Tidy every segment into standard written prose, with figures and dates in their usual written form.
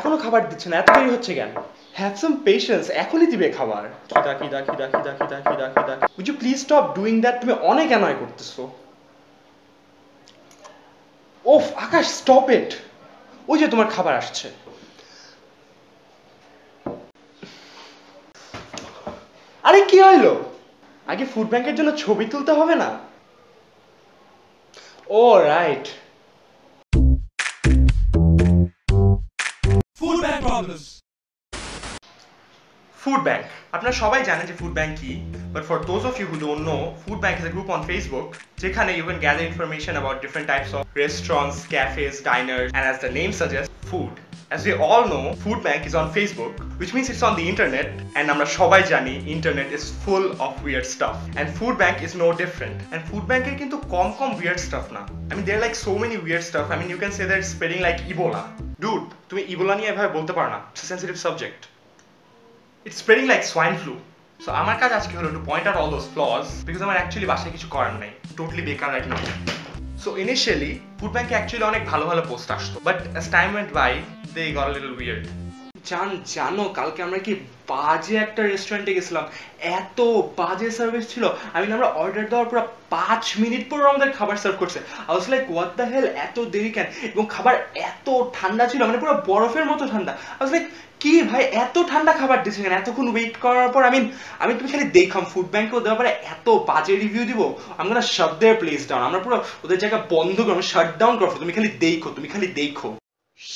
এখনো খাবার দিচ্ছে না, এত দেরি হচ্ছে কেন? হ্যাভ সাম পেশেন্স, এখনই দিবে খাবার। খিদা খিদা খিদা খিদা খিদা খিদা খিদা। Would you please stop doing that? তুমি অনেক অ্যানয় করতেছো। ওফ আকাশ, স্টপ ইট। ওই যে তোমার খাবার আসছে। আরে কি হইলো? আগে ফুড ব্যাংকের জন্য ছবি তুলতে হবে না? Oh right. Food bank problems. Food bank, আপনারা সবাই জানেন যে ফুড ব্যাংক কি, but for those of you who don't know, food bank is a group on Facebook যেখানে you can gather information about different types of restaurants, cafes, diners, and as the name suggests, food. As we all know, Food Bank is on Facebook, which means it's on the internet, and আমরা সবাই জানি internet is full of weird stuff, and Food Bank is no different. And Food Bank এর কিন্তু কম weird stuff না। I mean there are like so many weird stuff. I mean you can say that it's spreading like Ebola. Dude, তুমি Ebola নিয়ে এভাবে বলতে পারো না, it's a sensitive subject. It's spreading like swine flu. So আমার কাজ আজকে হলো to point out all those flaws because আমার actually বাসায় কিছু করার নাই, totally বেকার right now. So initially Food Bank এ actually অনেক ভালো পোস্ট আসতো, but as time went by they got a little weird. জানো কালকে আমরা কি বাজে একটা রেস্টুরেন্টে গেছিলাম, এত বাজে সার্ভিস ছিল। আমি আমরা অর্ডার দেওয়ার পুরো 5 মিনিট পর আমাদের খাবার সার্ভ করছে। I was like what the hell, এত দেরি কেন? এবং খাবার এত ঠান্ডা ছিল, মানে পুরো বরফের মতো ঠান্ডা। আই ওয়াজ লাইক কি ভাই এত ঠান্ডা খাবার দিচ্ছে কেন? এতক্ষণ ওয়েট করার পর আমি তুমি খালি দেখলাম ফুড ব্যাংকেও দেওয়ার পরে এত বাজে রিভিউ দিব, আমি না শাট দেয়ার প্লেস ডাউন। আমরা পুরো ওদের জায়গা বন্ধ করবো, শাট ডাউন করবো। তুমি খালি দেখো।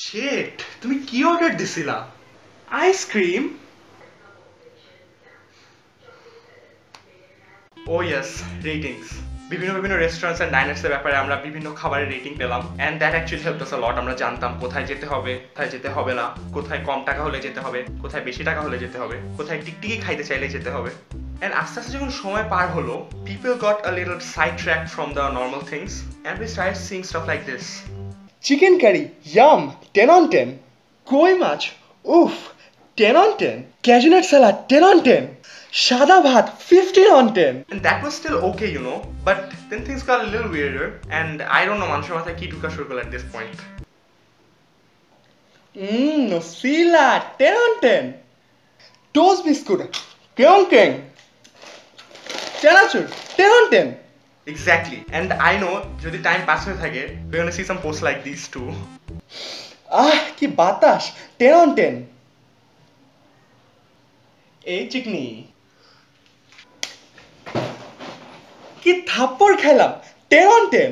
শিট, তুমি কি অর্ডার দিছিলা? আইসক্রিম? ও ইয়েস, রেটিংস। বিভিন্ন রেস্টুরেন্টস এন্ড ডাইনার্স এর ব্যাপারে আমরা বিভিন্ন খাবারের রেটিং পেলাম, এন্ড দ্যাট অ্যাকচুয়ালি হেল্পড আস আ লট। আমরা জানতাম কোথায় যেতে হবে, কোথায় যেতে হবে না, কোথায় কম টাকা হলে যেতে হবে, কোথায় বেশি টাকা হলে যেতে হবে, কোথায় টিকটিকি খাইতে চাইলে যেতে হবে। এন্ড আস্তে আস্তে যখন সময় পার হলো, people got a little side track from the normal things and we started seeing stuff like this. Chicken curry, yum, 10 on 10. কই মাছ, উফ, 10 on 10. ক্যাজুনাট salad, 10 on 10. সাদা ভাত, 15 on 10. And that was still okay, you know, but then things got a little weirder, and I don't know মানুষের মাথায় কি ঢুকা শুরু করলো at this point. সিলা, 10 on 10. Toast biscuit, 10 on 10. Chanachur, 10 on 10. Exactly, and I know যদি time pass হয়ে থাকে we're gonna see some posts like these too. কি বাতাস, 10 on 10. এই চিকনি, কি থাপ্পড় খেলাম, 10 on 10.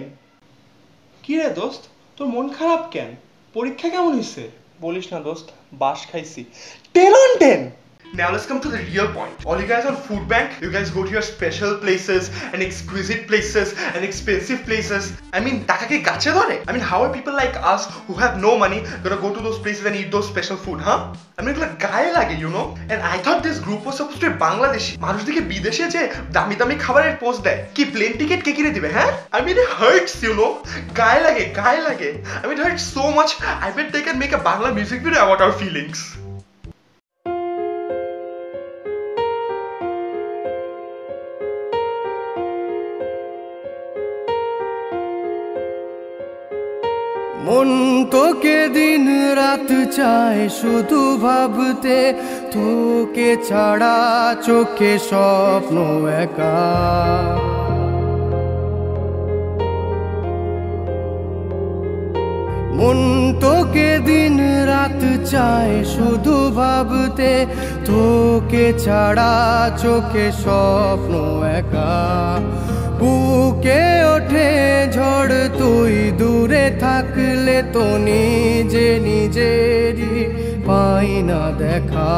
কি রে দোস্ত, তোর মন খারাপ কেন? পরীক্ষা কেমন হয়েছে? বলিস না দোস্ত, বাস খাইছি, 10 on 10. Now let's come to the real point. All you guys on Food Bank, you guys go to your special places and exquisite places and expensive places. I mean, টাকা কি গাছে ধরে? I mean, how are people like us who have no money gonna go to those places and eat those special food, huh? I mean, এগুলো গায়ে লাগে, you know? And I thought this group was supposed to be Bangladeshi. মানুষ দিকে বিদেশে যে দামি দামি খাবারের পোস্ট দেয়, কি প্লেন টিকেট কে কিনে দিবে, হ্যাঁ? I mean, it hurts, you know? গায়ে লাগে। I mean, it hurts so much. I bet they can make a Bangla music video about our feelings. মন তোকে দিন রাত চায় শুধু ভাবতে, তোকে ছাড়া চোখে স্বপ্ন একা। মন তোকে দিন রাত চায় শুধু ভাবতে, তোকে ছাড়া চোখে স্বপ্ন একা। বুকে ওঠে ঝড় তুই দূরে থাকলে, তো নিজেরই পাই না দেখা।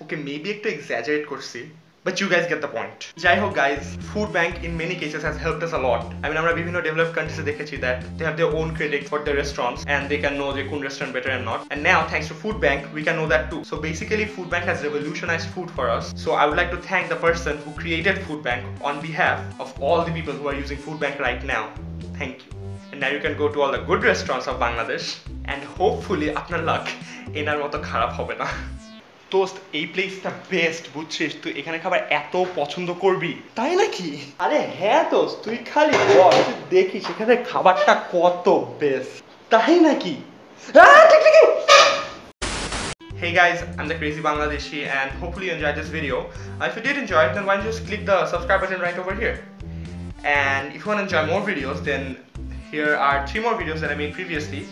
ওকে, মেবি একটু এক্সাজারেট করছি, but you guys get the point. যাই হোক guys, Food Bank in many cases has helped us a lot. I mean, আমরা বিভিন্ন developed countries দেখেছি that they have their own critics for their restaurants and they can know যে কোন restaurant better and not. And now thanks to Food Bank we can know that too. So basically Food Bank has revolutionized food for us. So I would like to thank the person who created Food Bank on behalf of all the people who are using Food Bank right now. Thank you. And now you can go to all the good restaurants of Bangladesh and hopefully আপনার luck এনার মতো খারাপ হবে না। দোস্ত, এই প্লেসটা best, বুঝছিস? তুই এখানে খাবার এত পছন্দ করবি। তাই নাকি? আরে হ্যাঁ দোস্ত, তুই খালি বল, তুই দেখিস এখানে খাবারটা কত বেস্ট। তাই নাকি? Hey guys, I'm the Crazy Bangladeshi and hopefully you enjoyed this video. If you did enjoy it, then why don't you just click the subscribe button right over here. And if you want to enjoy more videos, then here are 3 more videos that I made previously.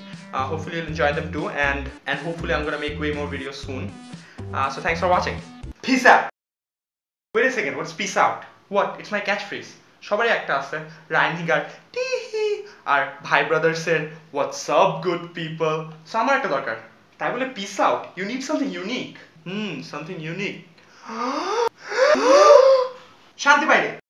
Hopefully you'll enjoy them too, and hopefully I'm gonna make way more videos soon. So thanks for watching. Peace out. Wait a second, what's peace out? What? It's my catchphrase. সবারই একটা আছে, রাইন হিগার টিহি আর ভাই ব্রাদার্সের what's up good people. So আমার একটা দরকার, তাই বলে peace out. You need something unique. Something unique. শান্তি বাইরে।